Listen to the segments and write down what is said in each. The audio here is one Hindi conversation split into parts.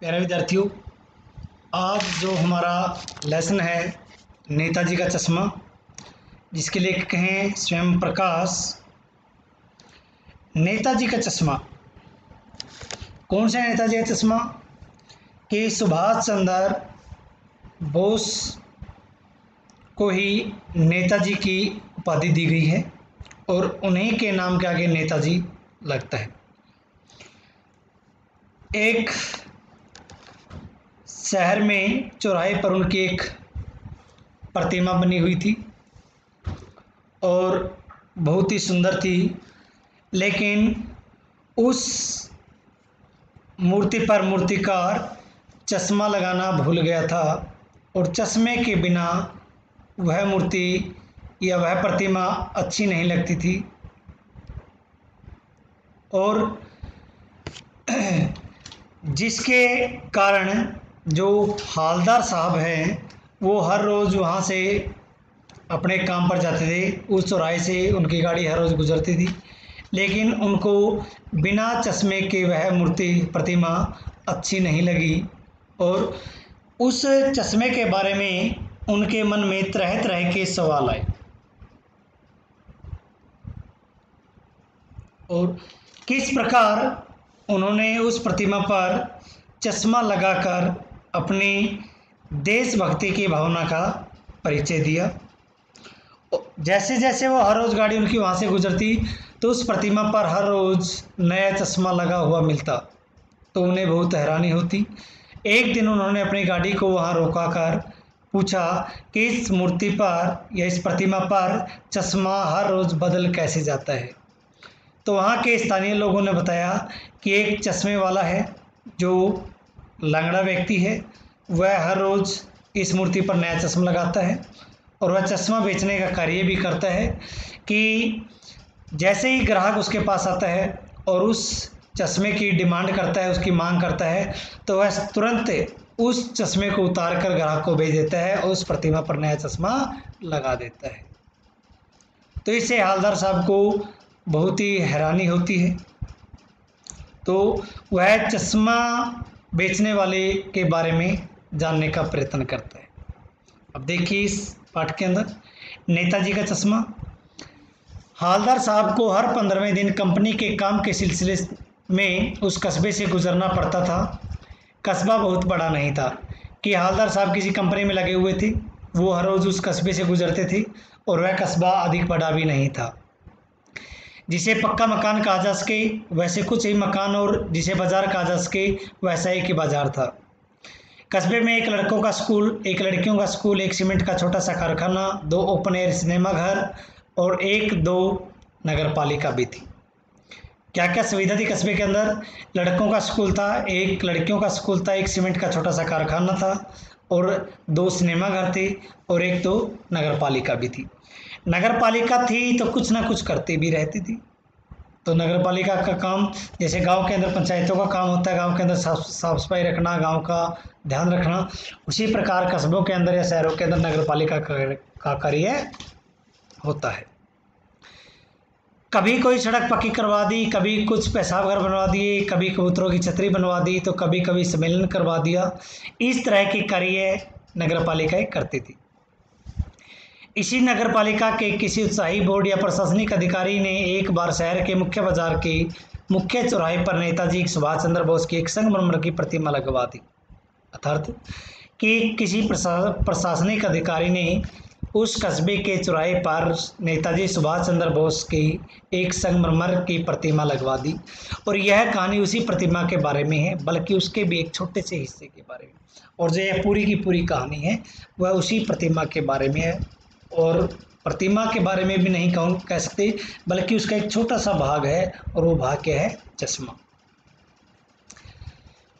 प्यारे विद्यार्थियों, आज जो हमारा लेसन है नेताजी का चश्मा, जिसके लेखक हैं स्वयं प्रकाश। नेताजी का चश्मा कौन सा है? नेताजी का चश्मा कि सुभाष चंद्र बोस को ही नेताजी की उपाधि दी गई है और उन्हीं के नाम के आगे नेताजी लगता है। एक शहर में चौराहे पर उनकी एक प्रतिमा बनी हुई थी और बहुत ही सुंदर थी, लेकिन उस मूर्ति पर मूर्तिकार चश्मा लगाना भूल गया था और चश्मे के बिना वह मूर्ति या वह प्रतिमा अच्छी नहीं लगती थी। और जिसके कारण जो हालदार साहब हैं वो हर रोज़ वहाँ से अपने काम पर जाते थे। उस चौराहे से उनकी गाड़ी हर रोज़ गुजरती थी, लेकिन उनको बिना चश्मे के वह मूर्ति प्रतिमा अच्छी नहीं लगी और उस चश्मे के बारे में उनके मन में तरह तरह के सवाल आए और किस प्रकार उन्होंने उस प्रतिमा पर चश्मा लगाकर अपनी देशभक्ति की भावना का परिचय दिया। जैसे जैसे वो हर रोज़ गाड़ी उनकी वहाँ से गुजरती तो उस प्रतिमा पर हर रोज़ नया चश्मा लगा हुआ मिलता, तो उन्हें बहुत हैरानी होती। एक दिन उन्होंने अपनी गाड़ी को वहाँ रोका कर पूछा कि इस मूर्ति पर या इस प्रतिमा पर चश्मा हर रोज़ बदल कैसे जाता है। तो वहाँ के स्थानीय लोगों ने बताया कि एक चश्मे वाला है जो लंगड़ा व्यक्ति है, वह हर रोज़ इस मूर्ति पर नया चश्मा लगाता है और वह चश्मा बेचने का कार्य भी करता है कि जैसे ही ग्राहक उसके पास आता है और उस चश्मे की डिमांड करता है, उसकी मांग करता है, तो वह तुरंत उस चश्मे को उतार कर ग्राहक को भेज देता है और उस प्रतिमा पर नया चश्मा लगा देता है। तो इससे हालदार साहब को बहुत ही हैरानी होती है, तो वह चश्मा बेचने वाले के बारे में जानने का प्रयत्न करता है। अब देखिए इस पाठ के अंदर नेताजी का चश्मा। हालदार साहब को हर 15वें दिन कंपनी के काम के सिलसिले में उस कस्बे से गुजरना पड़ता था। कस्बा बहुत बड़ा नहीं था कि हालदार साहब किसी कंपनी में लगे हुए थे, वो हर रोज़ उस कस्बे से गुजरते थे और वह कस्बा अधिक बड़ा भी नहीं था। जिसे पक्का मकान कहा जा सके वैसे कुछ ही मकान और जिसे बाजार कहा जा सके वैसा एक ही बाजार था। कस्बे में एक लड़कों का स्कूल, एक लड़कियों का स्कूल, एक सीमेंट का छोटा सा कारखाना, 2 ओपन एयर सिनेमा घर और 1-2 नगर पालिका भी थी। क्या क्या सुविधा थी कस्बे के अंदर? लड़कों का स्कूल था, एक लड़कियों का स्कूल था, एक सीमेंट का छोटा सा कारखाना था और 2 सिनेमा घर थे और 1-2 नगर पालिका भी थी। नगर पालिका थी तो कुछ ना कुछ करती भी रहती थी। तो नगर पालिका का काम जैसे गांव के अंदर पंचायतों का काम होता है, गांव के अंदर साफ सफाई रखना, गांव का ध्यान रखना, उसी प्रकार कस्बों के अंदर या शहरों के अंदर नगर पालिका का कार्य होता है। कभी कोई सड़क पक्की करवा दी, कभी कुछ पेशाब घर बनवा दिए, कभी कबूतरों की छतरी बनवा दी, तो कभी कभी सम्मेलन करवा दिया। इस तरह के कार्य नगर पालिकाएँ करती थी। इसी नगर पालिका के किसी उत्साही बोर्ड या प्रशासनिक अधिकारी ने एक बार शहर के मुख्य बाजार के मुख्य चौराहे पर नेताजी सुभाष चंद्र बोस की एक संगमरमर की प्रतिमा लगवा दी। अर्थात कि किसी प्रशासनिक अधिकारी ने उस कस्बे के चौराहे पर नेताजी सुभाष चंद्र बोस की एक संगमरमर की प्रतिमा लगवा दी। और यह कहानी उसी प्रतिमा के बारे में है, बल्कि उसके भी एक छोटे से हिस्से के बारे में, और जो यह पूरी की पूरी कहानी है वह उसी प्रतिमा के बारे में है। और प्रतिमा के बारे में भी नहीं कह सकते, बल्कि उसका एक छोटा सा भाग है और वो भाग क्या है? चश्मा।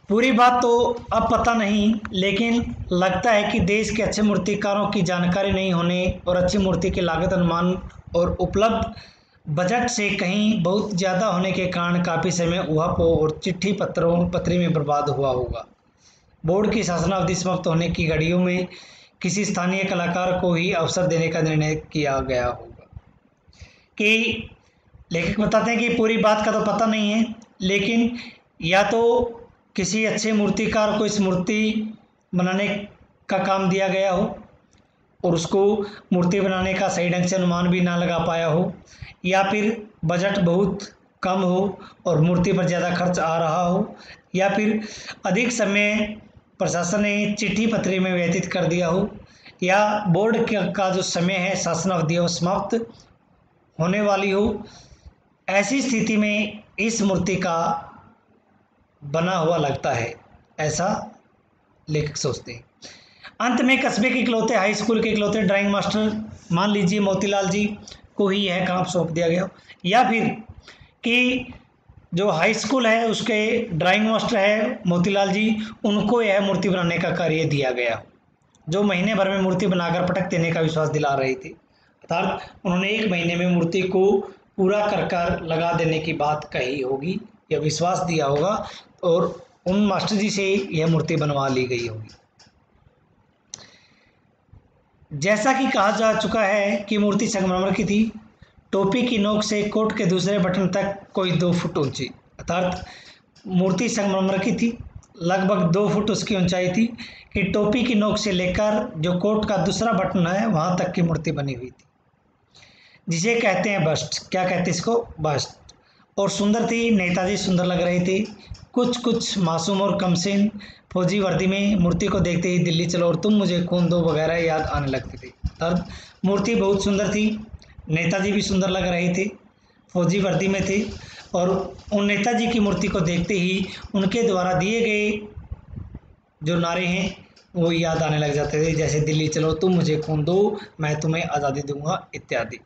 पूरी बात तो अब पता नहीं, लेकिन लगता है कि देश के अच्छे मूर्तिकारों की जानकारी नहीं होने और अच्छी मूर्ति की लागत अनुमान और उपलब्ध बजट से कहीं बहुत ज़्यादा होने के कारण काफ़ी समय ऊहापोह और चिट्ठी पत्री में बर्बाद हुआ होगा। बोर्ड की शासनावधि समाप्त होने की घड़ियों में किसी स्थानीय कलाकार को ही अवसर देने का निर्णय किया गया होगा। कि लेखक बताते हैं कि पूरी बात का तो पता नहीं है, लेकिन या तो किसी अच्छे मूर्तिकार को इस मूर्ति बनाने का काम दिया गया हो और उसको मूर्ति बनाने का सही ढंग से अनुमान भी ना लगा पाया हो, या फिर बजट बहुत कम हो और मूर्ति पर ज़्यादा खर्च आ रहा हो, या फिर अधिक समय प्रशासन ने चिट्ठी पत्री में व्यतीत कर दिया हो, या बोर्ड का जो समय है शासन अवधि वो समाप्त होने वाली हो। ऐसी स्थिति में इस मूर्ति का बना हुआ लगता है, ऐसा लेखक सोचते हैं। अंत में कस्बे के इकलौते हाई स्कूल के इकलौते ड्राइंग मास्टर मान लीजिए मोतीलाल जी को ही यह काम सौंप दिया गया, या फिर कि जो हाई स्कूल है उसके ड्राइंग मास्टर है मोतीलाल जी, उनको यह मूर्ति बनाने का कार्य दिया गया, जो महीने भर में मूर्ति बनाकर पटक देने का विश्वास दिला रही थी। अर्थात उन्होंने 1 महीने में मूर्ति को पूरा कर लगा देने की बात कही होगी या विश्वास दिया होगा, और उन मास्टर जी से यह मूर्ति बनवा ली गई होगी। जैसा कि कहा जा चुका है कि मूर्ति संगमरमर की थी, टोपी की नोक से कोट के दूसरे बटन तक कोई 2 फुट ऊंची, अर्थात मूर्ति संगमरमर की थी, लगभग 2 फुट उसकी ऊंचाई थी कि टोपी की नोक से लेकर जो कोट का दूसरा बटन है वहाँ तक की मूर्ति बनी हुई थी, जिसे कहते हैं बस्ट। क्या कहते हैं इसको? बस्ट। और सुंदर थी, नेताजी सुंदर लग रहे थे, कुछ मासूम और कमसिन फौजी वर्दी में मूर्ति को देखते ही दिल्ली चलो और तुम मुझे खून दो वगैरह याद आने लगते थे। तब मूर्ति बहुत सुंदर थी, नेताजी भी सुंदर लग रहे थे, फौजी वर्दी में थे, और उन नेताजी की मूर्ति को देखते ही उनके द्वारा दिए गए जो नारे हैं वो याद आने लग जाते थे, जैसे दिल्ली चलो, तुम मुझे खून दो, मैं तुम्हें आज़ादी दूंगा इत्यादि।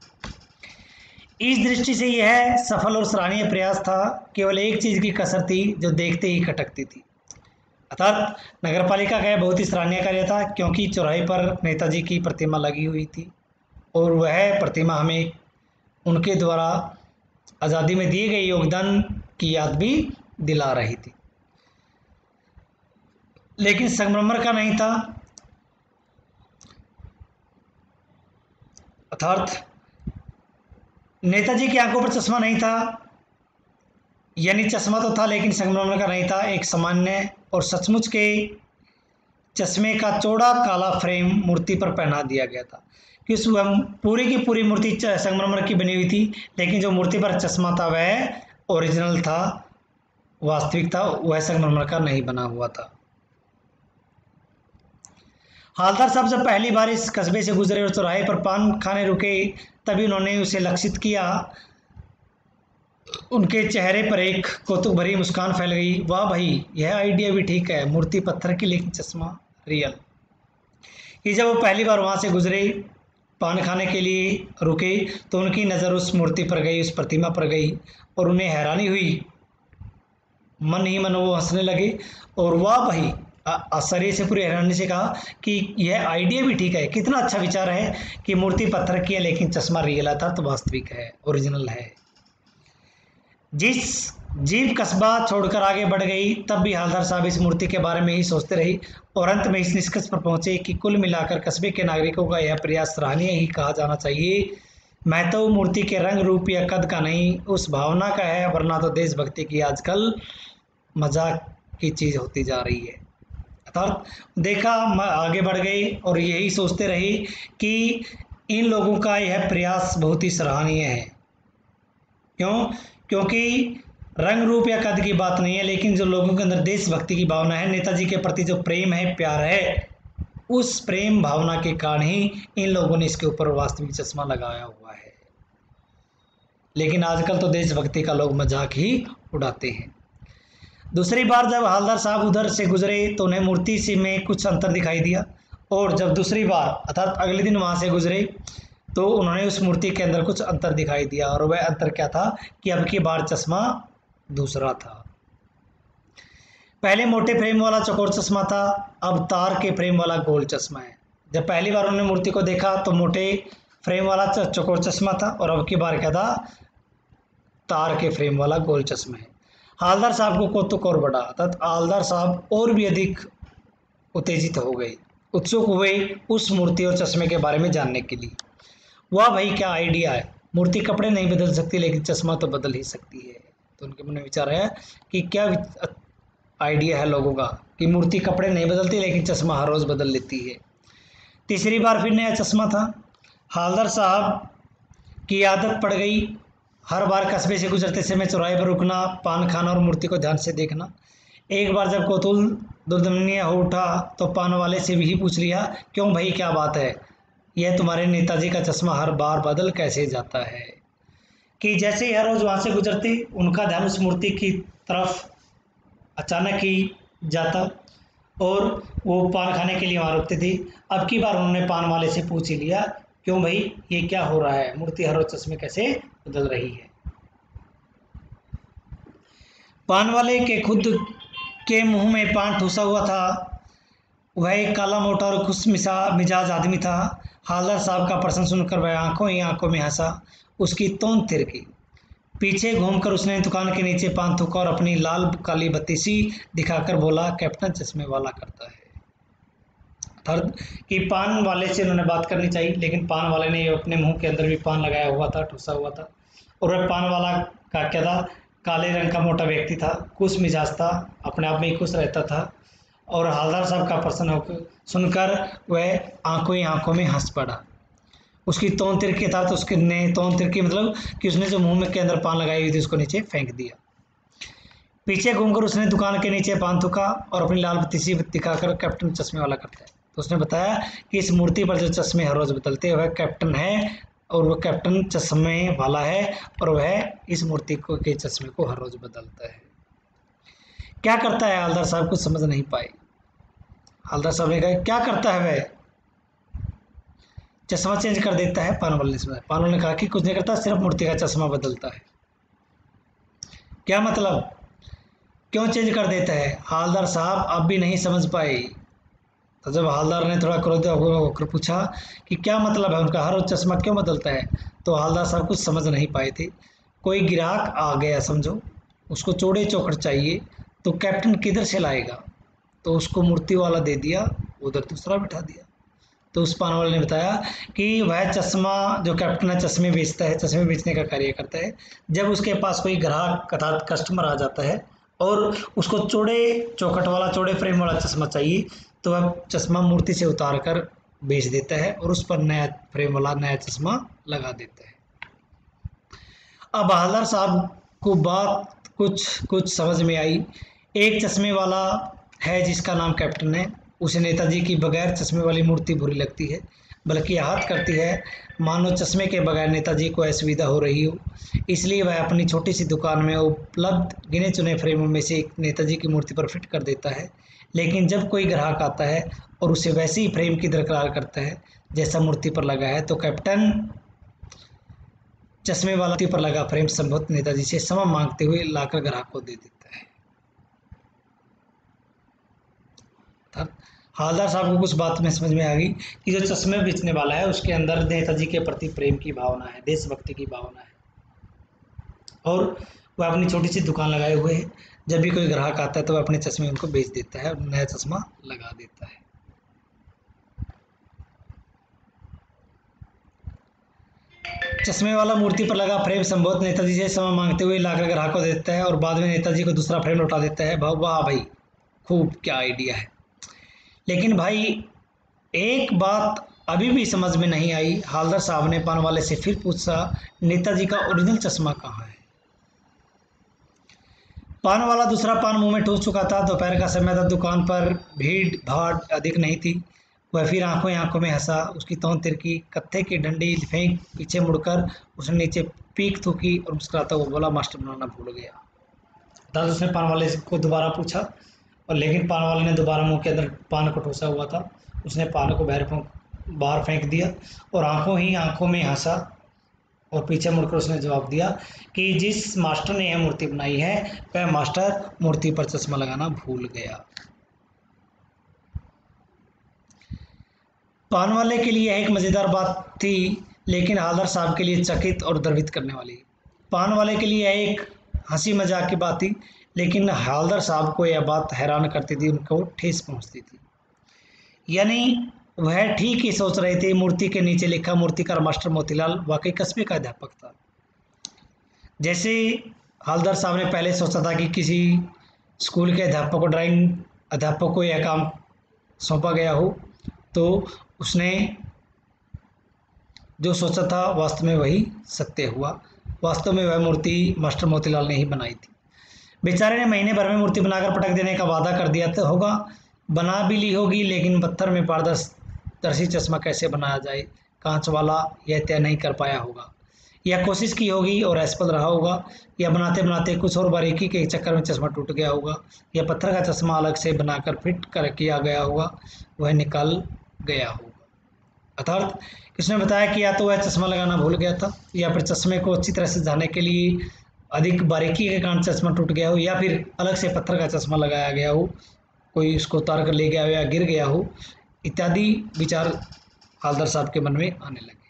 इस दृष्टि से यह सफल और सराहनीय प्रयास था। केवल एक चीज़ की कसर थी जो देखते ही खटकती थी, अर्थात नगरपालिका का यह बहुत ही सराहनीय कार्य था, क्योंकि चौराहे पर नेताजी की प्रतिमा लगी हुई थी और वह प्रतिमा हमें उनके द्वारा आज़ादी में दिए गए योगदान की याद भी दिला रही थी। लेकिन संगमरमर का नहीं था, अर्थात नेताजी की आंखों पर चश्मा नहीं था, यानी चश्मा तो था लेकिन संगमरमर का नहीं था। एक सामान्य और सचमुच के चश्मे का चौड़ा काला फ्रेम मूर्ति पर पहना दिया गया था, कि उस पूरी की पूरी मूर्ति संगमरमर की बनी हुई थी, लेकिन जो मूर्ति पर चश्मा था वह ओरिजिनल था, वास्तविक था, वह संगमरमर का नहीं बना हुआ था। हालदार साहब जब पहली बार इस कस्बे से गुजरे और चौराहे पर पान खाने रुके, तभी उन्होंने उसे लक्षित किया। उनके चेहरे पर एक कौतुक भरी मुस्कान फैल गई। वाह भाई, यह आइडिया भी ठीक है, मूर्ति पत्थर की लेकिन चश्मा रियल। ये जब वो पहली बार वहाँ से गुजरे, पान खाने के लिए रुके, तो उनकी नज़र उस मूर्ति पर गई, उस प्रतिमा पर गई, और उन्हें हैरानी हुई। मन ही मन वो हंसने लगे और वाह भाई, आश्चर्य से पूरी हैरानी से कहा कि यह आइडिया भी ठीक है, कितना अच्छा विचार है कि मूर्ति पत्थर की है लेकिन चश्मा रियल था, तो वास्तविक है, ओरिजिनल है। जिस जीप कस्बा छोड़कर आगे बढ़ गई, तब भी हालदार साहब इस मूर्ति के बारे में ही सोचते रहे और अंत में इस निष्कर्ष पर पहुंचे कि कुल मिलाकर कस्बे के नागरिकों का यह प्रयास सराहनीय ही कहा जाना चाहिए। मैं तो मूर्ति के रंग रूप या कद का नहीं, उस भावना का है, वरना तो देशभक्ति की आजकल मजाक की चीज़ होती जा रही है। अर्थात देखा, आगे बढ़ गए और यही सोचते रहे कि इन लोगों का यह प्रयास बहुत ही सराहनीय है। क्यों? क्योंकि रंग रूप या कद की बात नहीं है, लेकिन जो लोगों के अंदर देशभक्ति की भावना है, नेताजी के प्रति जो प्रेम है, प्यार है, उस प्रेम भावना के कारण ही इन लोगों ने इसके ऊपर वास्तविक चश्मा लगाया हुआ है। लेकिन आजकल तो देशभक्ति का लोग मजाक ही उड़ाते हैं। दूसरी बार जब हालदार साहब उधर से गुजरे तो उन्हें मूर्ति से में कुछ अंतर दिखाई दिया, और जब दूसरी बार अर्थात अगले दिन वहाँ से गुजरे तो उन्होंने उस मूर्ति के अंदर कुछ अंतर दिखाई दिया, और वह अंतर क्या था कि अब की बार चश्मा दूसरा था। पहले मोटे फ्रेम वाला चौकोर चश्मा था, अब तार के फ्रेम वाला गोल चश्मा है। जब पहली बार उन्होंने मूर्ति को देखा तो मोटे फ्रेम वाला चौकोर चश्मा था, और अब की बार क्या था? तार के फ्रेम वाला गोल चश्मा है। हालदार साहब को कौतुक और बढ़ा, अर्थात हालदार साहब और भी अधिक उत्तेजित हो गए, उत्सुक हुए उस मूर्ति और चश्मे के बारे में जानने के लिए। वाह भाई, क्या आइडिया है, मूर्ति कपड़े नहीं बदल सकती लेकिन चश्मा तो बदल ही सकती है। तो उनके मन में विचार आया कि क्या आइडिया है लोगों का कि मूर्ति कपड़े नहीं बदलती लेकिन चश्मा हर रोज़ बदल लेती है। तीसरी बार फिर नया चश्मा था। हवलदार साहब की आदत पड़ गई हर बार कस्बे से गुजरते समय चौराहे पर रुकना, पान खाना और मूर्ति को ध्यान से देखना। एक बार जब कौतूहल दुर्दमनीय हो उठा तो पान वाले से भी पूछ लिया, क्यों भाई क्या बात है, यह तुम्हारे नेताजी का चश्मा हर बार बदल कैसे जाता है। कि जैसे ही हर रोज़ वहाँ से गुजरते उनका ध्यान उस मूर्ति की तरफ अचानक ही जाता और वो पान खाने के लिए वहाँ रुकते थे। अब की बार उन्होंने पान वाले से पूछ ही लिया, क्यों भाई ये क्या हो रहा है, मूर्ति हर रोज चश्मे कैसे बदल रही है। पान वाले के खुद के मुंह में पान ठूसा हुआ था। वह एक काला मोटा और खुश मिजाज आदमी था। हवलदार साहब का प्रश्न सुनकर वह आंखों ही आंखों में हंसा। उसकी तोंद थिरकी। पीछे घूमकर उसने दुकान के नीचे पान थूका और अपनी लाल काली बत्ती सी दिखाकर बोला, कैप्टन चश्मे वाला करता है। थर्ड कि पान वाले से उन्होंने बात करनी चाहिए, लेकिन पान वाले ने अपने मुंह के अंदर भी पान लगाया हुआ था, ठूसा हुआ था। और वह पान वाला का क्या था, काले रंग का मोटा व्यक्ति था, खुश मिजाज था, अपने आप में ही खुश रहता था। और हवलदार साहब का प्रश्न होकर सुनकर वह आंखों ही आंखों में हंस पड़ा। उसकी तोंद तिरकी था तो उसके ने तोंद तिरकी मतलब कि उसने जो मुंह में के अंदर पान लगाई हुई थी उसको नीचे फेंक दिया। पीछे घूमकर उसने दुकान के नीचे पान थूका और अपनी लाल बत्ती सी दिखाकर कैप्टन चश्मे वाला करता है। तो उसने बताया कि इस मूर्ति पर जो चश्मे हर रोज बदलते हैं वह कैप्टन है और वह कैप्टन चश्मे वाला है और वह इस मूर्ति को के चश्मे को हर रोज बदलता है। क्या करता है हवलदार साहब, कुछ समझ नहीं पाए। हवलदार साहब ने कहा, क्या करता है वह? चश्मा चेंज कर देता है, पान वाले ने। पान वाले ने कहा कि कुछ नहीं करता, सिर्फ मूर्ति का चश्मा बदलता है। क्या मतलब, क्यों चेंज कर देता है? हवलदार साहब अब भी नहीं समझ पाए। तो जब हवलदार ने थोड़ा क्रोधित होकर पूछा कि क्या मतलब है उनका, हर रोज चश्मा क्यों बदलता है, तो हवलदार साहब कुछ समझ नहीं पाए थे। कोई ग्राहक आ गया समझो, उसको चौड़े चौखट चाहिए, तो कैप्टन किधर से लाएगा? तो उसको मूर्ति वाला दे दिया, उधर दूसरा बिठा दिया। तो उस पान वाले ने बताया कि वह चश्मा जो कैप्टन है चश्मे बेचता है, चश्मे बेचने का कार्य करता है। जब उसके पास कोई ग्राहक अर्थात कस्टमर आ जाता है और उसको चौड़े चौखट वाला, चौड़े फ्रेम वाला चश्मा चाहिए, तो वह चश्मा मूर्ति से उतार कर बेच देता है और उस पर नया फ्रेम वाला नया चश्मा लगा देता है। अब हवलदार साहब को बात कुछ समझ में आई। एक चश्मे वाला है जिसका नाम कैप्टन है, उसे नेताजी की बगैर चश्मे वाली मूर्ति बुरी लगती है, बल्कि आहत करती है, मानो चश्मे के बगैर नेताजी को असुविधा हो रही हो। इसलिए वह अपनी छोटी सी दुकान में उपलब्ध गिने चुने फ्रेमों में से एक नेताजी की मूर्ति पर फिट कर देता है। लेकिन जब कोई ग्राहक आता है और उसे वैसे ही फ्रेम की दरकार करता है जैसा मूर्ति पर लगा है, तो कैप्टन चश्मे वाला मूर्ति पर लगा फ्रेम संभवतः नेताजी से क्षमा मांगते हुए लाकर ग्राहक को दे देता है। हवलदार साहब को कुछ बात में समझ में आ गई कि जो चश्मे बेचने वाला है उसके अंदर नेताजी के प्रति प्रेम की भावना है, देशभक्ति की भावना है, और वह अपनी छोटी सी दुकान लगाए हुए है। जब भी कोई ग्राहक आता है तो वह अपने चश्मे उनको बेच देता है और नया चश्मा लगा देता है। चश्मे वाला मूर्ति पर लगा फ्रेम संभवतः नेताजी से क्षमा मांगते हुए लाकर ग्राहक को देता है और बाद में नेताजी को दूसरा फ्रेम लौटा देता है। वाह भाई, खूब, क्या आइडिया है। लेकिन भाई एक बात अभी भी समझ में नहीं आई। हवलदार साहब ने पान वाले से फिर पूछा, नेताजी का ओरिजिनल चश्मा कहाँ है? पान वाला दूसरा पान मुंह में ठूस चुका था। दोपहर का समय था, दुकान पर भीड़ भाड़ अधिक नहीं थी। वह फिर आंखों ही आंखों में हंसा। उसकी तौन तिरकी, कत्थे की डंडी फेंक पीछे मुड़कर उसने नीचे पीक थूकी और मुस्कुराता हुआ बोला, मास्टर बनाना भूल गया। दादा उसने पान वाले को दोबारा पूछा, और लेकिन पान वाले ने दोबारा मुंह के अंदर पान को ठूसा हुआ था। उसने पान को बाहर फेंक दिया और आंखों ही आंखों में हंसा और पीछे मुड़कर उसने जवाब दिया कि जिस मास्टर ने यह मूर्ति बनाई है वह मास्टर मूर्ति पर चश्मा लगाना भूल गया। पान वाले के लिए एक मज़ेदार बात थी, लेकिन हवलदार साहब के लिए चकित और द्रवित करने वाली। पान वाले के लिए एक हंसी मजाक की बात थी, लेकिन हवलदार साहब को यह बात हैरान करती थी, उनको ठेस पहुंचती थी। यानी वह ठीक ही सोच रहे थे, मूर्ति के नीचे लिखा मूर्तिकार मास्टर मोतीलाल वाकई कस्बे का अध्यापक था। जैसे हवलदार साहब ने पहले सोचा था कि किसी स्कूल के अध्यापक को यह काम सौंपा गया हो, तो उसने जो सोचा था वास्तव में वही सत्य हुआ। वास्तव में वह मूर्ति मास्टर मोतीलाल ने ही बनाई थी। बेचारे ने महीने भर में मूर्ति बनाकर पटक देने का वादा कर दिया तो होगा, बना भी ली होगी, लेकिन पत्थर में पारदर्शी चश्मा कैसे बनाया जाए, कांच वाला, यह तय नहीं कर पाया होगा। या कोशिश की होगी और असफल रहा होगा, या बनाते बनाते कुछ और बारीकी के चक्कर में चश्मा टूट गया होगा, या पत्थर का चश्मा अलग से बनाकर फिट कर किया गया होगा, वह निकल गया होगा। अर्थात किसने बताया कि या तो वह चश्मा लगाना भूल गया था, या फिर चश्मे को अच्छी तरह से जाने के लिए अधिक बारीकी के कारण चश्मा टूट गया हो, या फिर अलग से पत्थर का चश्मा लगाया गया हो, कोई उसको उतार कर ले गया हो या गिर गया हो, इत्यादि विचार हवलदार साहब के मन में आने लगे।